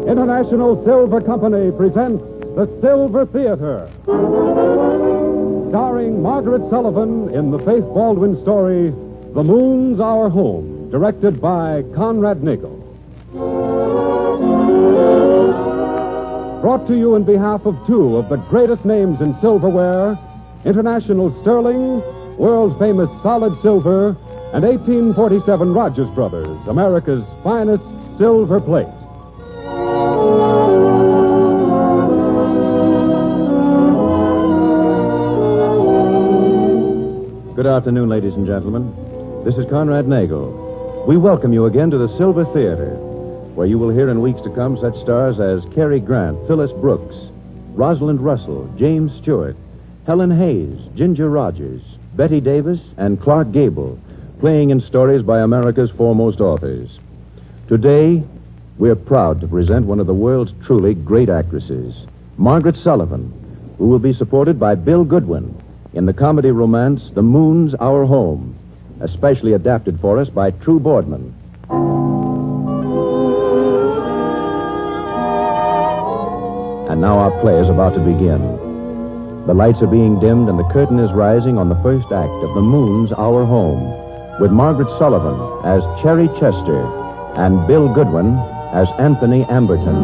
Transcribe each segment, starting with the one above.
International Silver Company presents The Silver Theater. Starring Margaret Sullivan in the Faith Baldwin story, The Moon's Our Home, directed by Conrad Nagel. Brought to you in behalf of two of the greatest names in silverware, International Sterling, world-famous solid silver, and 1847 Rogers Brothers, America's finest silver plate. Good afternoon, ladies and gentlemen. This is Conrad Nagel. We welcome you again to the Silver Theater, where you will hear in weeks to come such stars as Cary Grant, Phyllis Brooks, Rosalind Russell, James Stewart, Helen Hayes, Ginger Rogers, Betty Davis, and Clark Gable, playing in stories by America's foremost authors. Today, we're proud to present one of the world's truly great actresses, Margaret Sullivan, who will be supported by Bill Goodwin in the comedy romance The Moon's Our Home, especially adapted for us by True Boardman. And now our play is about to begin. The lights are being dimmed and the curtain is rising on the first act of The Moon's Our Home, with Margaret Sullivan as Cherry Chester and Bill Goodwin as Anthony Amberton.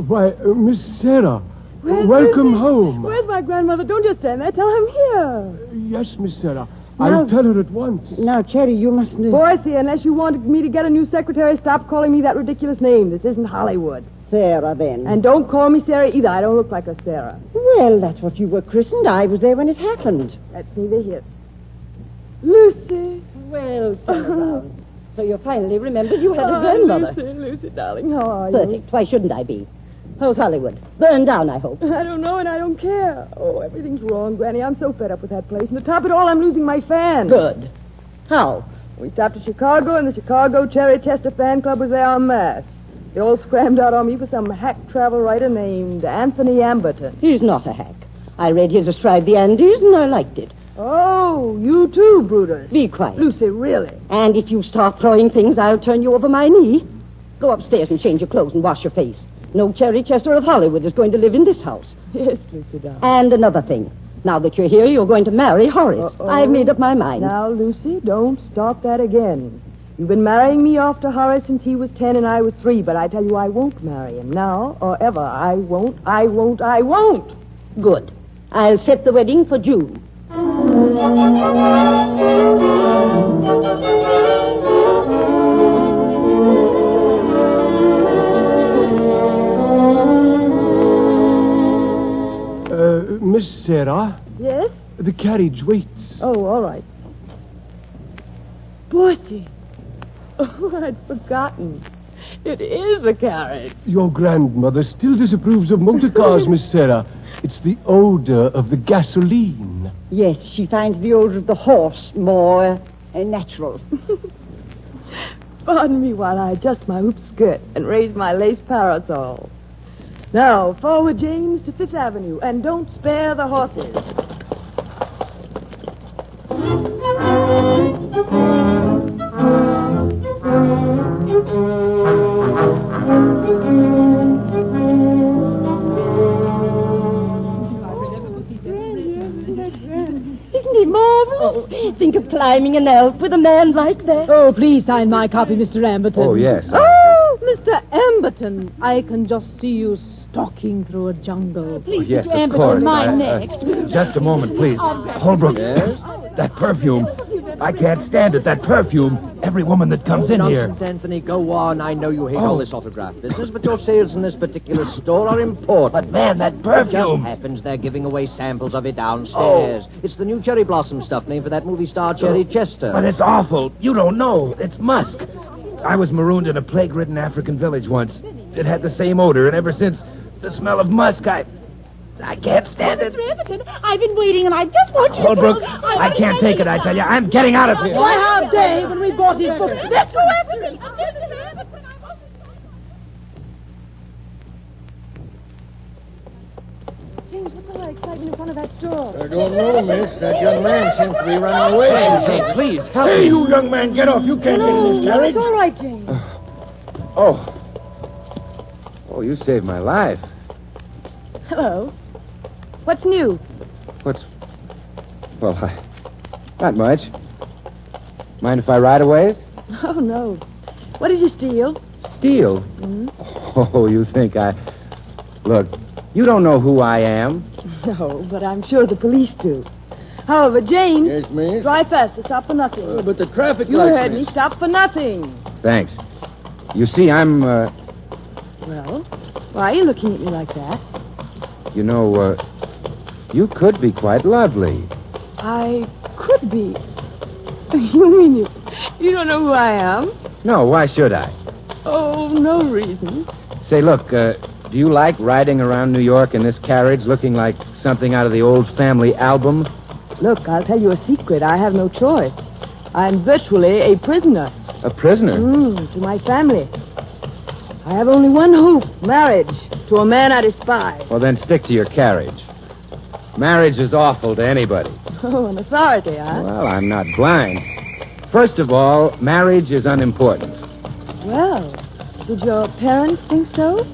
Why, Miss Sarah, welcome home. Where's my grandmother? Don't just stand there. Tell her I'm here. Yes, Miss Sarah. I'll tell her at once. Now, Cherry, you mustn't... Boise, unless you wanted me to get a new secretary, stop calling me that ridiculous name. This isn't Hollywood. Sarah, then. And don't call me Sarah either. I don't look like a Sarah. Well, that's what you were christened. I was there when it happened. That's neither here. Lucy. Well, Sarah Brown. So you finally remembered you had a grandmother. Lucy, darling, how are you? Perfect. Why shouldn't I be? How's Hollywood? Burned down, I hope. I don't know, and I don't care. Oh, everything's wrong, Granny. I'm so fed up with that place. And to top it all, I'm losing my fans. Good. How? We stopped at Chicago, and the Chicago Cherry Chester fan club was there en masse. They all scrammed out on me for some hack travel writer named Anthony Amberton. He's not a hack. I read his Astride the Andes, and I liked it. Oh, you too, Brutus. Be quiet. Lucy, really? And if you start throwing things, I'll turn you over my knee. Go upstairs and change your clothes and wash your face. No Cherry Chester of Hollywood is going to live in this house. Yes, Lucy, darling. And another thing. Now that you're here, you're going to marry Horace. Uh-oh. I've made up my mind. Now, Lucy, don't start that again. You've been marrying me off to Horace since he was 10 and I was 3, but I tell you I won't marry him now or ever. I won't. Good. I'll set the wedding for June. Miss Sarah? Yes? The carriage waits. Oh, all right. Boise. Oh, I'd forgotten. It is a carriage. Your grandmother still disapproves of motor cars, Miss Sarah. It's the odor of the gasoline. Yes, she finds the odor of the horse more natural. Pardon me while I adjust my hoop skirt and raise my lace parasol. Now, forward, James, to Fifth Avenue, and don't spare the horses. Isn't he marvelous? Oh, think of climbing an elf with a man like that. Oh, please sign my copy, Mr. Amberton. Oh, yes. Oh, Mr. Amberton, I can just see you stalking through a jungle. Please, yes, Mr. of Amberton, course. mine next. Just a moment, please. Holbrook. Yes? That perfume. I can't stand it, that perfume. Every woman that comes in here. Nonsense, Anthony. Go on. I know you hate all this autograph business, but your sales in this particular store are important. But, man, that It just perfume. happens they're giving away samples of it downstairs. It's the new cherry blossom stuff named for that movie star Cherry Chester. But it's awful. You don't know. It's musk. I was marooned in a plague-ridden African village once. It had the same odor, and ever since, the smell of musk, I can't stand it. Mr. Amberton, I've been waiting, and I just want you Holbrook, to... I can't take it, I tell you. I'm getting out of here. Why, how dare he when we bought his book? Let's go after him. James, what's all that excitement in front of that store? I don't know, miss. That young man seems to be running away. Hey, please, help me. Hey, you young man, get off. You can't get in this carriage. It's all right, James. Oh, you saved my life. Hello. What's new? Well, not much. Mind if I ride a ways? Oh, no. What did you steal? Steal? Oh, you think I... Look, you don't know who I am. No, but I'm sure the police do. However, James... Yes, miss? Drive faster. Stop for nothing. But the traffic You lights, heard miss. me. Stop for nothing. Thanks. You see, I'm, Well, why are you looking at me like that? you know, you could be quite lovely. I could be. You mean you don't know who I am? No, why should I? Oh, no reason. Say, look, do you like riding around New York in this carriage looking like something out of the old family album? Look, I'll tell you a secret. I have no choice. I'm virtually a prisoner. A prisoner? To my family. I have only one hope, marriage to a man I despise. Well, then stick to your carriage. Marriage is awful to anybody. Oh, an authority, huh? Well, I'm not blind. First of all, marriage is unimportant. Well, did your parents think so?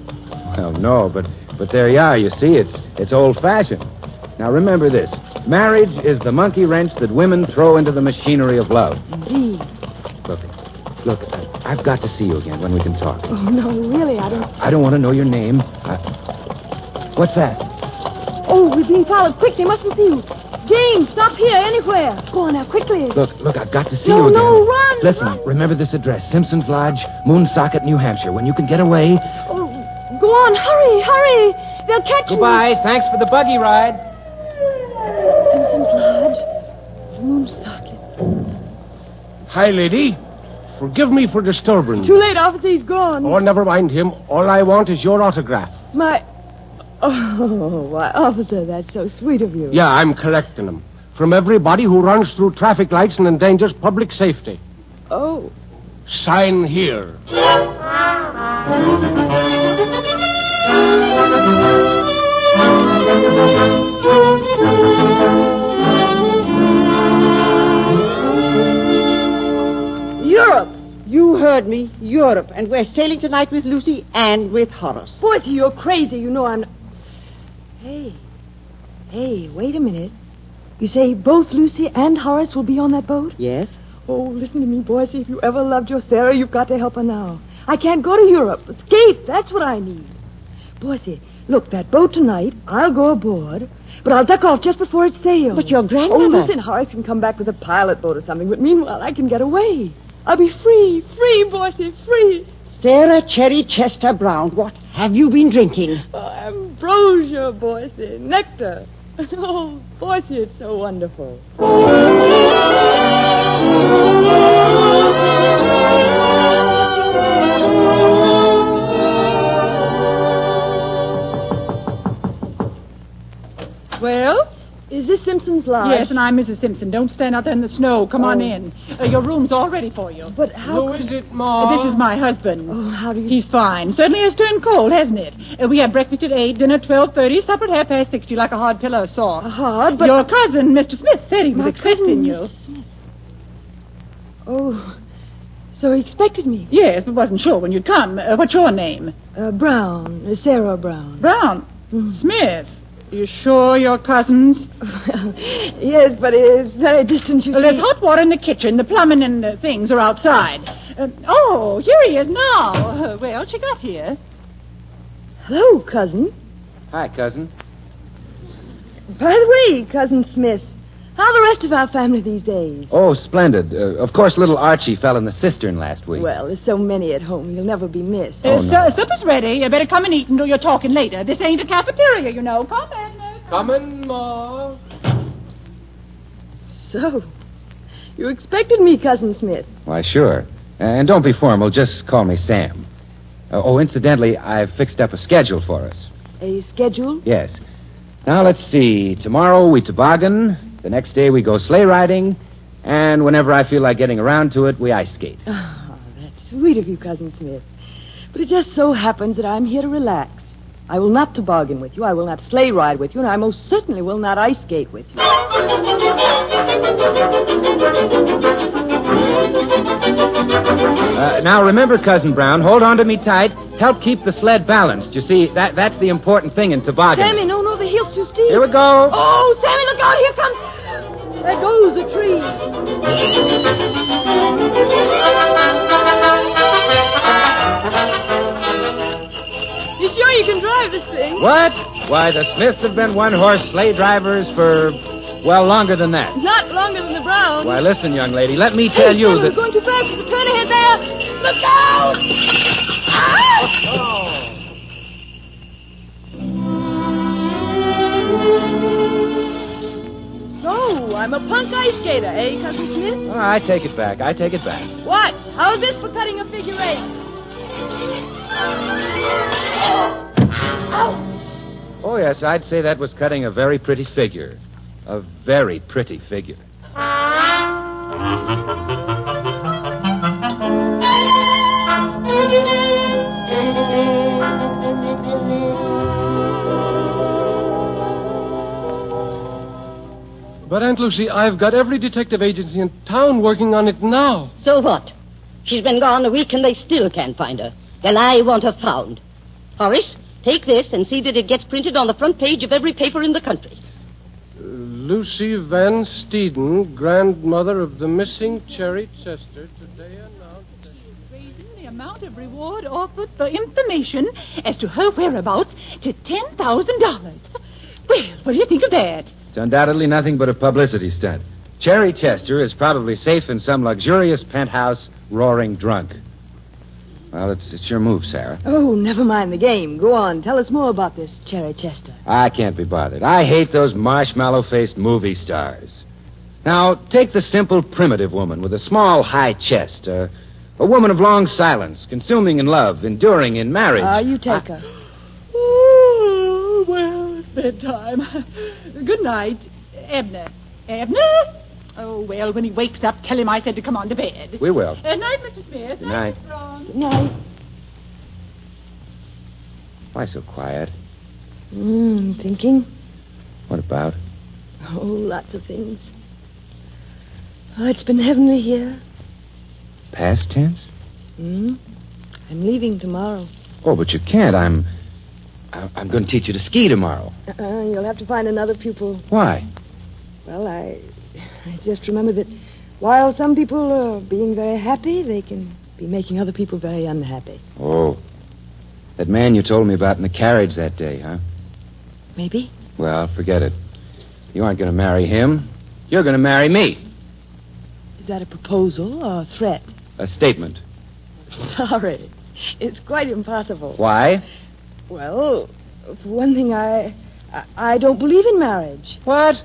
Well, no, but there you are. You see, it's old-fashioned. Now, remember this. Marriage is the monkey wrench that women throw into the machinery of love. Indeed. Look, I've got to see you again when we can talk. Oh, no, really, I don't want to know your name. What's that? Oh, we're being followed. Quick, they mustn't see you. James, stop here, anywhere. Go on now, quickly. Look, I've got to see you again. No, run! Listen, run. remember this address, Simpson's Lodge, Moonsocket, New Hampshire. When you can get away... Oh, go on, hurry. They'll catch Goodbye. Thanks for the buggy ride. me. Simpson's Lodge. Moonsocket. Hi, lady. Forgive me for disturbance. Too late, officer, he's gone. Oh, never mind him. All I want is your autograph. Oh, why, officer, that's so sweet of you. Yeah, I'm collecting them. From everybody who runs through traffic lights and endangers public safety. Oh. Sign here. Europe. You heard me. Europe. And we're sailing tonight with Lucy and with Horace. Boy, you're crazy. You know I'm... Hey, wait a minute. You say both Lucy and Horace will be on that boat? Yes? Oh, listen to me, Boise. If you ever loved your Sarah, you've got to help her now. I can't go to Europe. Escape. That's what I need. Boise, look, that boat tonight, I'll go aboard, but I'll duck off just before it sails. But your grandmother... Oh, listen, Horace can come back with a pilot boat or something, but meanwhile, I can get away. I'll be free, Boise, free. Sarah Cherry Chester Brown, what have you been drinking? Oh, ambrosia, Boise, nectar. Oh, Boise, it's so wonderful. Well? Is this Simpson's Lodge? Yes, and I'm Mrs. Simpson. Don't stand out there in the snow. Come on in. Your room's all ready for you. But how... Who is it, Ma? This is my husband. Oh, how do you... He's fine. Certainly has turned cold, hasn't it? We had breakfast at 8, dinner at 12:30, supper at 6:30, like a hard pillar of salt. Hard, but... Your cousin, Mr. Smith, said he was My expecting cousin, you. Mr. Smith. Oh, so he expected me. Yes, but wasn't sure when you'd come. What's your name? Brown, Sarah Brown. Brown. Smith. You sure you're cousins? Yes, but it's very distant, you see. There's hot water in the kitchen. The plumbing and the things are outside. Oh, here he is now. Well, she got here. Hello, cousin. Hi, cousin. By the way, Cousin Smith, how are the rest of our family these days? Oh, splendid. Of course, little Archie fell in the cistern last week. Well, there's so many at home, you'll never be missed. Oh, no. Supper's ready. You better come and eat and do your talking later. This ain't a cafeteria, you know. Come in. Coming, Ma. So, you expected me, Cousin Smith. Why, sure. And don't be formal. Just call me Sam. Incidentally, I've fixed up a schedule for us. A schedule? Yes. Now, let's see. Tomorrow we toboggan. The next day we go sleigh riding. And whenever I feel like getting around to it, we ice skate. Oh, that's sweet of you, Cousin Smith. But it just so happens that I'm here to relax. I will not toboggan with you. I will not sleigh ride with you. And I most certainly will not ice skate with you. Now, remember, Cousin Brown, hold on to me tight. Help keep the sled balanced. You see, that's the important thing in tobogganing. Sammy, no, the hill's too steep. Here we go. Oh, Sammy, look out. Here comes... There goes the tree. You sure you can drive this thing? What? Why, the Smiths have been one-horse sleigh drivers for, well, longer than that. Not longer than the Browns. Why, listen, young lady, let me tell you Sammy, that... we're going too fast. There's a turn ahead there. Look out! Ah! So, I'm a punk ice skater, eh, Cousin Smith? Oh, I take it back. What? How's this for cutting a figure eight? Ow! Oh, yes, I'd say that was cutting a very pretty figure. A very pretty figure. But, Aunt Lucy, I've got every detective agency in town working on it now. So what? She's been gone a week and they still can't find her. Then I want her found. Horace, take this and see that it gets printed on the front page of every paper in the country. Lucy Van Steeden, grandmother of the missing Cherry Chester, today announced that... Raising the amount of reward offered for information as to her whereabouts to $10,000. Well, what do you think of that? It's undoubtedly nothing but a publicity stunt. Cherry Chester is probably safe in some luxurious penthouse, roaring drunk. Well, it's your move, Sarah. Oh, never mind the game. Go on. Tell us more about this Cherry Chester. I can't be bothered. I hate those marshmallow-faced movie stars. Now, take the simple, primitive woman with a small, high chest. A woman of long silence, consuming in love, enduring in marriage. You take her. Oh, well, it's bedtime. Good night, Abner. Abner? Oh, well, when he wakes up, tell him I said to come on to bed. We will. Night, Mr. Smith. Good night. Good night. Why so quiet? Thinking. What about? Oh, lots of things. Oh, it's been heavenly here. Past tense? I'm leaving tomorrow. Oh, but you can't. I'm going to teach you to ski tomorrow. You'll have to find another pupil. Why? Well, I just remember that while some people are being very happy, they can be making other people very unhappy. Oh. That man you told me about in the carriage that day, huh? Maybe. Well, forget it. You aren't going to marry him. You're going to marry me. Is that a proposal or a threat? A statement. Sorry. It's quite impossible. Why? Well, for one thing, I don't believe in marriage. What?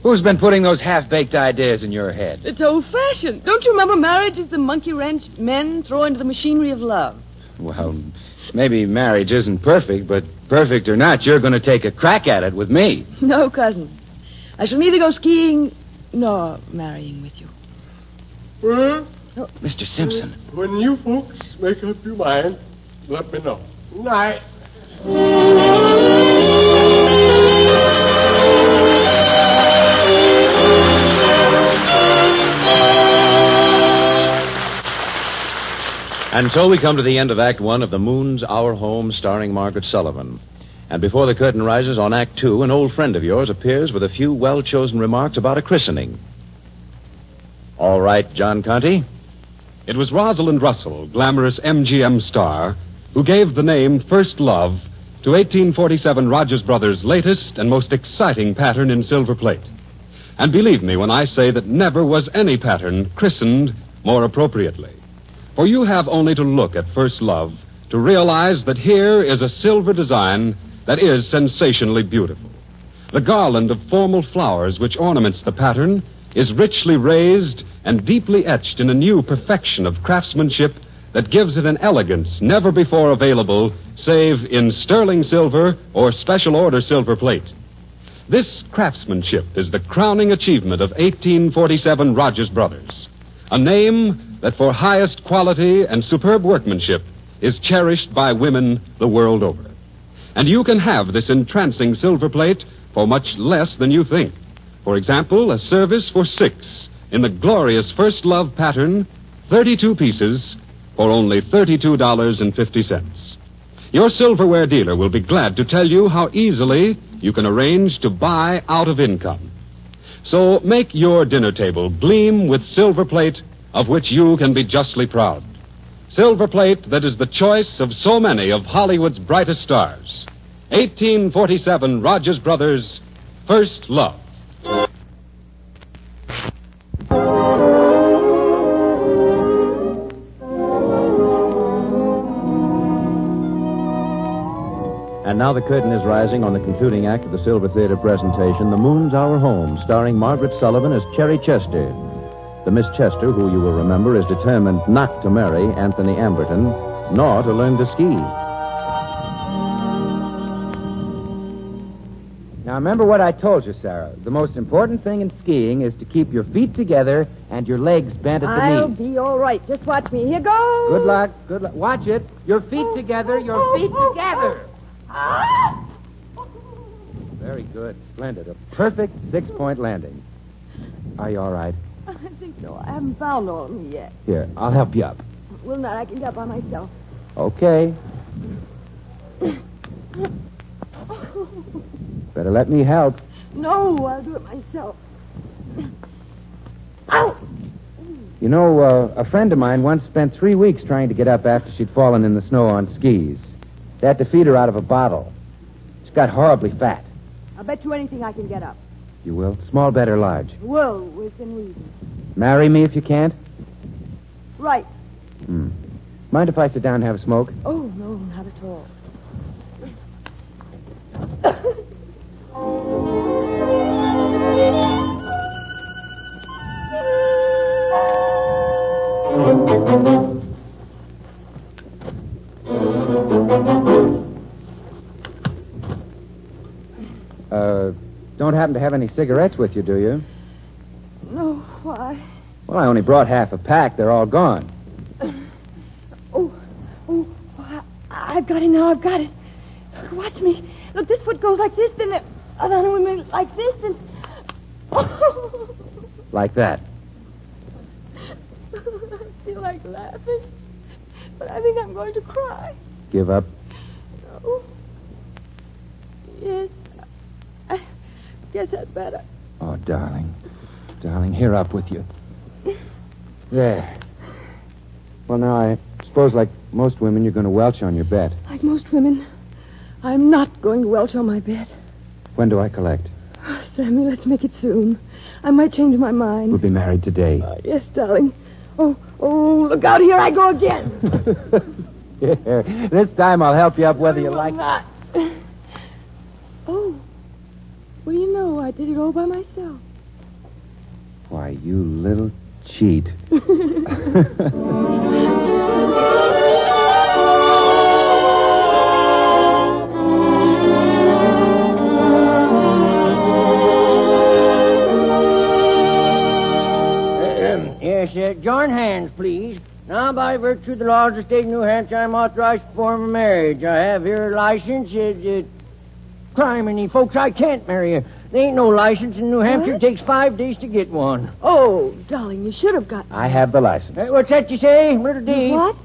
Who's been putting those half-baked ideas in your head? It's old-fashioned. Don't you remember marriage is the monkey wrench men throw into the machinery of love? Well, maybe marriage isn't perfect, but perfect or not, you're going to take a crack at it with me. No, cousin. I shall neither go skiing nor marrying with you. Well, Oh, Mr. Simpson. When you folks make up your mind, let me know. Night. And so we come to the end of Act One of The Moon's Our Home, starring Margaret Sullivan. And before the curtain rises on Act Two, an old friend of yours appears with a few well-chosen remarks about a christening. All right, John Conte. It was Rosalind Russell, glamorous MGM star, who gave the name First Love to 1847 Rogers Brothers' latest and most exciting pattern in silver plate. And believe me when I say that never was any pattern christened more appropriately. For you have only to look at First Love to realize that here is a silver design that is sensationally beautiful. The garland of formal flowers which ornaments the pattern is richly raised and deeply etched in a new perfection of craftsmanship that gives it an elegance never before available save in sterling silver or special order silver plate. This craftsmanship is the crowning achievement of 1847 Rogers Brothers, a name that for highest quality and superb workmanship is cherished by women the world over. And you can have this entrancing silver plate for much less than you think. For example, a service for 6 in the glorious First Love pattern, 32 pieces for only $32.50. Your silverware dealer will be glad to tell you how easily you can arrange to buy out of income. So make your dinner table gleam with silver plate of which you can be justly proud. Silver plate that is the choice of so many of Hollywood's brightest stars. 1847 Rogers Brothers, First Love. And now the curtain is rising on the concluding act of the Silver Theater presentation, The Moon's Our Home, starring Margaret Sullivan as Cherry Chester. The Miss Chester, who you will remember, is determined not to marry Anthony Amberton, nor to learn to ski. Now, remember what I told you, Sarah. The most important thing in skiing is to keep your feet together and your legs bent at the I'll knees. be all right. Just watch me. Here goes. Good luck. Good luck. Watch it. Your feet together. Your feet together. Very good. Splendid. A perfect 6-point landing. Are you all right? I think so. I haven't found all of me yet. Here, I'll help you up. Will not. I can get by myself. Okay. Better let me help. No, I'll do it myself. Ow! You know, a friend of mine once spent 3 weeks trying to get up after she'd fallen in the snow on skis. They had to feed her out of a bottle. She got horribly fat. I'll bet you anything I can get up. You will? Small bet or large? Well, within reason. Marry me if you can't? Right. Mind if I sit down and have a smoke? Oh, no, not at all. Don't happen to have any cigarettes with you, do you? No, why? Well, I only brought half a pack. They're all gone. I've got it now. I've got it. Look, watch me. Look, this foot goes like this, then the other one like this, and... Like that. I feel like laughing, but I think I'm going to cry. Give up? No. Yes. I guess I'd better. Oh, darling. Darling, here up with you. There. Well, now, I suppose, like most women, you're going to welch on your bet. Like most women, I'm not going to welch on my bed. When do I collect? Oh, Sammy, let's make it soon. I might change my mind. We'll be married today. Yes, darling. Oh, look out. Here I go again. Here. This time I'll help you up whether you like... Not. Oh. Well, you know, I did it all by myself. Why, you little cheat. Yes, join hands, please. Now, by virtue of the laws of the state of New Hampshire, I'm authorized to perform a marriage. I have here a license. Crime, any folks, I can't marry you. There ain't no license in New Hampshire. What? It takes 5 days to get one. Oh, darling, you should have gotten I have the license. What's that you say, little D? What?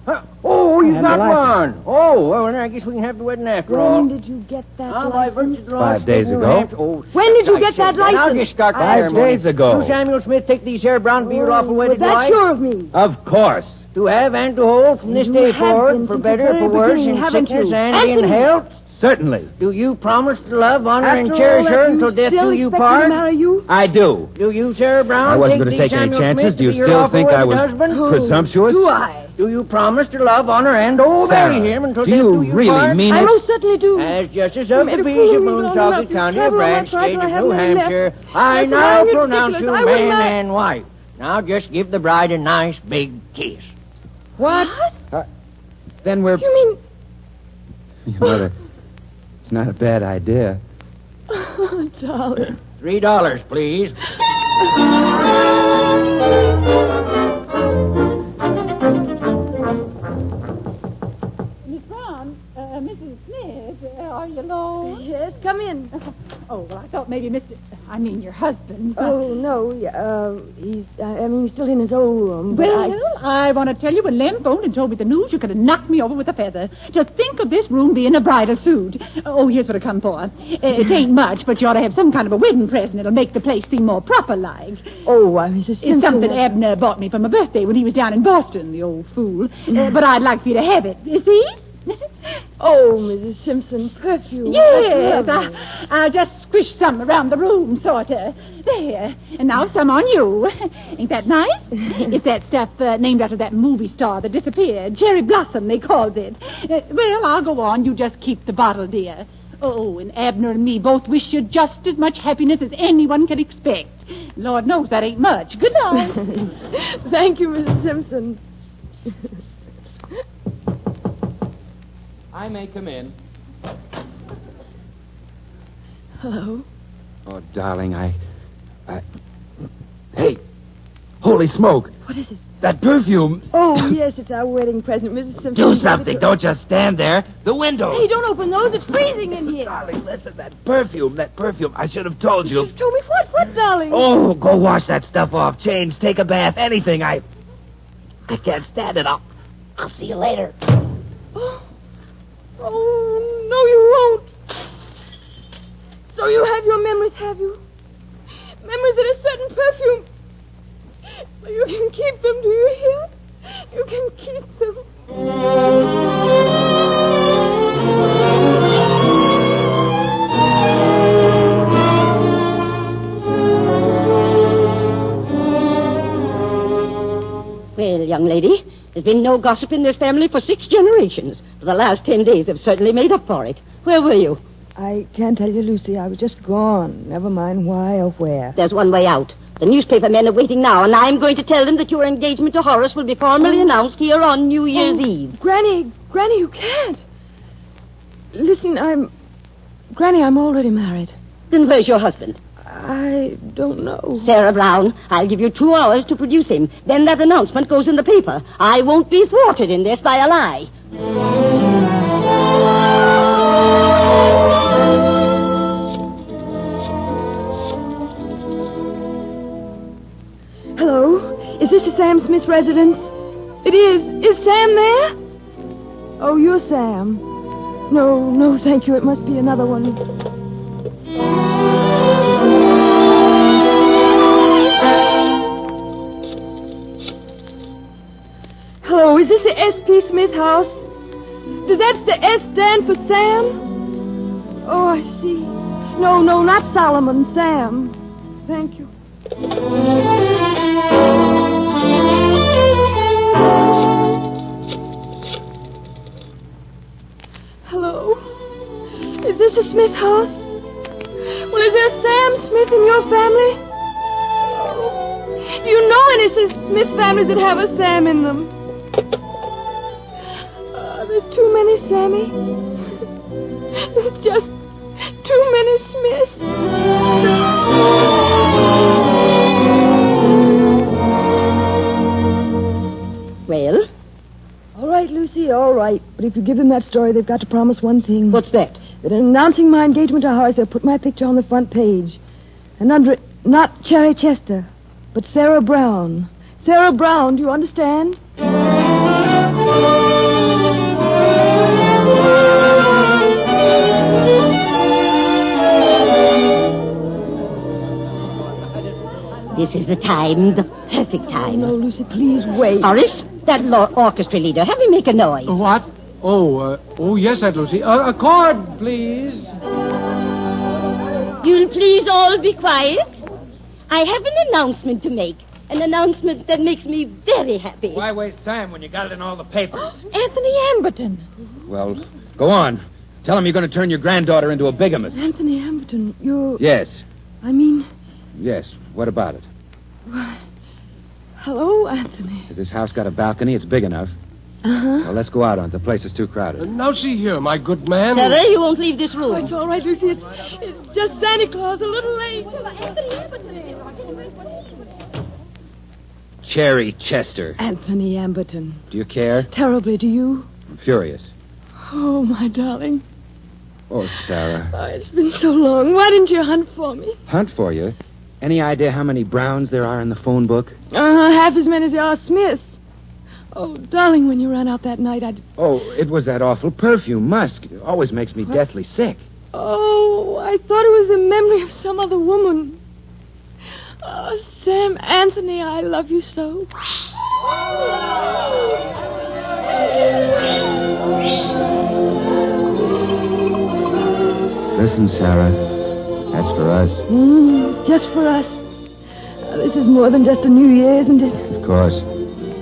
Oh, you I have got the license. one. Oh, well, then I guess we can have the wedding after all. When did you get that Now, by virtue license? of the laws 5 of the state days of New ago. Hampshire... Oh, When did you I get that said, I'll license? just start the 5 ceremony. days ago. You, Samuel Smith, take these here brown beer lawful wedded Was that wives. sure of me? Of course. To have and to hold from this You day have forward, been for since better, the very for worse, beginning, in haven't sickness you? and in Anthony! health. Certainly. Do you promise to love, honor, and After cherish all her that, until death still do you expect me part? to marry you? I do. Do you, Sarah Brown, I wasn't take going to these take any Samuel chances. Smith Do you to be your still lawful think I wedded was husband? presumptuous? Do I? Do you promise to love, honor, and obey Sarah, him until do death you do you really part? mean I it? most certainly do. As Justice of the Made a Peace fool of of me long Woonsocket enough. County, You of Branch travel State on of my New side, I have Hampshire, nothing left. I That's now why it's pronounce ridiculous. you I will man not- and wife. Now just give the bride a nice big kiss. What? Then we're... You mean... You know, it's not a bad idea. Oh, darling. $3, please. Miss Brown, Mrs. Smith, are you in. Oh, well, I thought maybe your husband. Oh, no. He's still in his old room. But Well, I want to tell you, when Lem phoned and told me the news, you could have knocked me over with a feather. Just think of this room being a bridal suit. Oh, here's what I come for. It ain't much, but you ought to have some kind of a wedding present. It'll make the place seem more proper-like. Oh, Mrs. Simpson. It's something Abner bought me for my birthday when he was down in Boston, the old fool. But I'd like for you to have it. You see? Oh, Mrs. Simpson, perfume. Yes, I'll just squish some around the room, sort of. There. And now some on you. Ain't that nice? It's that stuff named after that movie star that disappeared. Cherry Blossom, they called it. Well, I'll go on. You just keep the bottle, dear. Oh, and Abner and me both wish you just as much happiness as anyone can expect. Lord knows that ain't much. Good night. Thank you, Mrs. Simpson. I may come in. Hello? Oh, darling, Hey, holy smoke. What is it? That perfume. Oh, yes, it's our wedding present, Mrs. Simpson. Do something. Don't just stand there. The window. Hey, don't open those. It's freezing in here. Darling, listen, that perfume. I should have told you. You've told me what, darling? Oh, go wash that stuff off. Change, take a bath, anything. I can't stand it. I'll see you later. Oh, no, you won't. So you have your memories, have you? Memories of a certain perfume. Well, you can keep them, do you hear? You can keep them. Well, young lady, there's been no gossip in this family for 6 generations. For the last 10 days have certainly made up for it. Where were you? I can't tell you, Lucy. I was just gone. Never mind why or where. There's one way out. The newspaper men are waiting now, and I'm going to tell them that your engagement to Horace will be formally announced here on New Year's Eve. Granny, you can't. Listen, Granny, I'm already married. Then where's your husband? I don't know. Sarah Brown, I'll give you 2 hours to produce him. Then that announcement goes in the paper. I won't be thwarted in this by a lie. Hello? Is this the Sam Smith residence? It is. Is Sam there? Oh, you're Sam. No, thank you. It must be another one. Hello, is this the S.P. Smith house? Does that the S stand for Sam? Oh, I see. No, not Solomon, Sam. Thank you. Hello? Is this the Smith house? Well, is there Sam Smith in your family? Oh. Do you know any Smith families that have a Sam in them? There's too many Sammy. There's just too many Smiths. Well? All right, Lucy, all right. But if you give them that story, they've got to promise one thing. What's that? That in announcing my engagement to Horace, they'll put my picture on the front page. And under it, not Cherry Chester, but Sarah Brown. Sarah Brown, do you understand? This is the time, the perfect time. No, Lucy, please wait. Horace, that orchestra leader, have him make a noise. What? Oh, yes, Aunt Lucy. A chord, please. You'll please all be quiet. I have an announcement to make. An announcement that makes me very happy. Why waste time when you got it in all the papers? Anthony Amberton. Well, go on. Tell him you're going to turn your granddaughter into a bigamist. Anthony Amberton, you're... Yes. I mean... Yes. What about it? Hello, Anthony. Has this house got a balcony? It's big enough. Uh-huh. Well, let's go out on it. The place is too crowded. Now, see here, my good man. Sarah, you won't leave this room. Oh, it's all right, Lucy. It's just Santa Claus, a little late. Cherry Chester. Anthony Amberton. Do you care? Terribly, do you? I'm furious. Oh, my darling. Oh, Sarah. Oh, it's been so long. Why didn't you hunt for me? Hunt for you? Any idea how many Browns there are in the phone book? Half as many as there are Smiths. Oh, darling, when you ran out that night, Oh, it was that awful perfume, musk. It always makes me deathly sick. Oh, I thought it was the memory of some other woman. Oh, Sam Anthony, I love you so. Listen, Sarah. That's for us. Just for us. This is more than just a New Year, isn't it? Of course.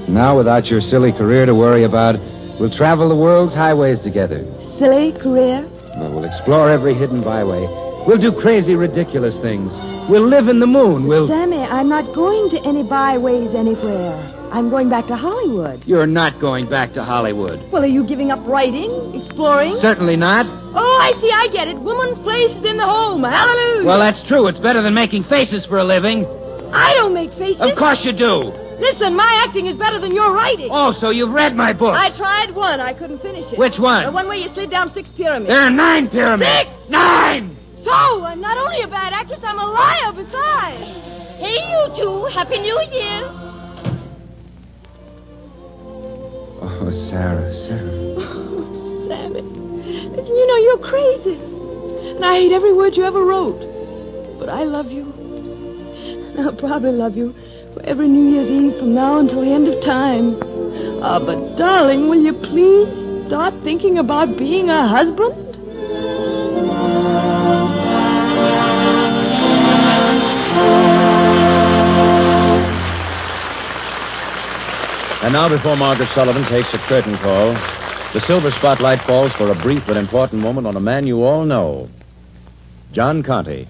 Now, without your silly career to worry about, we'll travel the world's highways together. Silly career? Well, we'll explore every hidden byway. We'll do crazy, ridiculous things. We'll live in the moon. Sammy, I'm not going to any byways anywhere. I'm going back to Hollywood. You're not going back to Hollywood. Well, are you giving up writing, exploring? Certainly not. Oh, I see, I get it. Woman's place is in the home. Hallelujah. Well, that's true. It's better than making faces for a living. I don't make faces. Of course you do. Listen, my acting is better than your writing. Oh, so you've read my book. I tried one. I couldn't finish it. Which one? The one where you slid down 6 pyramids. There are 9 pyramids. 6! 9! So, I'm not only a bad actress, I'm a liar besides. Hey, you two. Happy New Year. Oh, Sarah. Oh, Sammy. You know, you're crazy. And I hate every word you ever wrote. But I love you. And I'll probably love you for every New Year's Eve from now until the end of time. But darling, will you please start thinking about being a husband? And now, before Margaret Sullivan takes a curtain call, the silver spotlight falls for a brief but important moment on a man you all know, John Conte.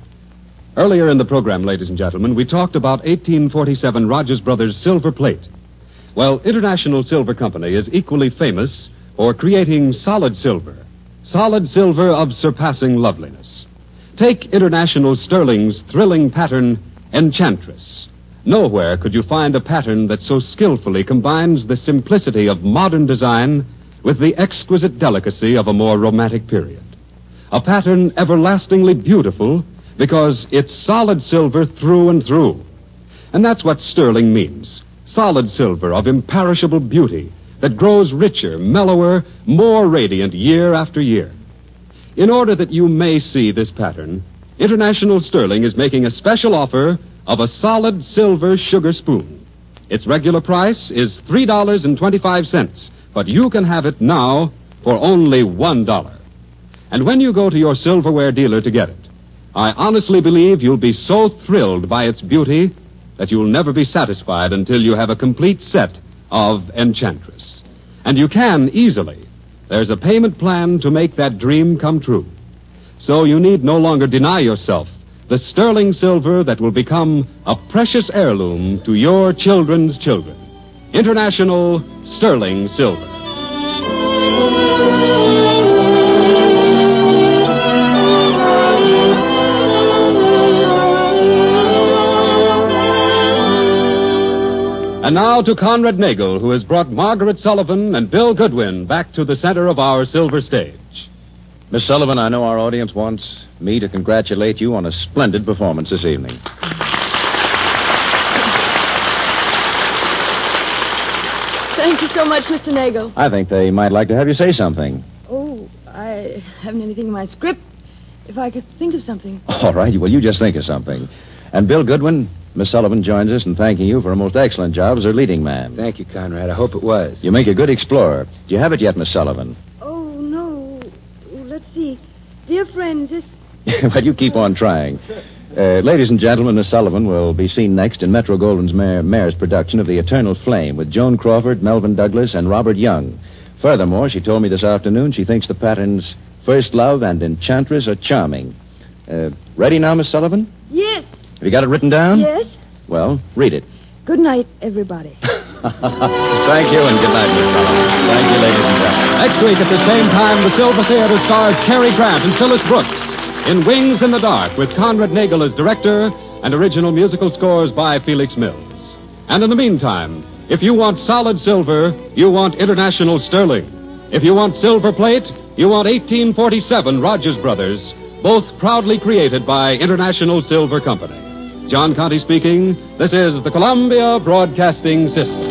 Earlier in the program, ladies and gentlemen, we talked about 1847 Rogers Brothers silver plate. Well, International Silver Company is equally famous for creating solid silver of surpassing loveliness. Take International Sterling's thrilling pattern, Enchantress. Nowhere could you find a pattern that so skillfully combines the simplicity of modern design with the exquisite delicacy of a more romantic period. A pattern everlastingly beautiful because it's solid silver through and through. And that's what sterling means. Solid silver of imperishable beauty that grows richer, mellower, more radiant year after year. In order that you may see this pattern, International Sterling is making a special offer of a solid silver sugar spoon. Its regular price is $3.25, but you can have it now for only $1. And when you go to your silverware dealer to get it, I honestly believe you'll be so thrilled by its beauty that you'll never be satisfied until you have a complete set of Enchantress. And you can easily. There's a payment plan to make that dream come true. So you need no longer deny yourself the sterling silver that will become a precious heirloom to your children's children. International Sterling Silver. And now to Conrad Nagel, who has brought Margaret Sullivan and Bill Goodwin back to the center of our silver stage. Miss Sullivan, I know our audience wants me to congratulate you on a splendid performance this evening. Thank you so much, Mr. Nagel. I think they might like to have you say something. Oh, I haven't anything in my script. If I could think of something. All right, well, you just think of something. And Bill Goodwin, Miss Sullivan joins us in thanking you for a most excellent job as her leading man. Thank you, Conrad. I hope it was. You make a good explorer. Do you have it yet, Miss Sullivan? Oh, no. Let's see. Dear friends, this... Well, you keep on trying. Ladies and gentlemen, Miss Sullivan will be seen next in Metro-Goldwyn's Mayor's production of The Eternal Flame with Joan Crawford, Melvin Douglas, and Robert Young. Furthermore, she told me this afternoon she thinks the patterns First Love and Enchantress are charming. Ready now, Miss Sullivan? Yes. Have you got it written down? Yes. Well, read it. Good night, everybody. Thank you, and good night, Miss Sullivan. Thank you, ladies and gentlemen. Next week at the same time, the Silver Theater stars Cary Grant and Phyllis Brooks in Wings in the Dark with Conrad Nagel as director and original musical scores by Felix Mills. And in the meantime, if you want solid silver, you want International Sterling. If you want silver plate, you want 1847 Rogers Brothers, both proudly created by International Silver Company. John Conte speaking. This is the Columbia Broadcasting System.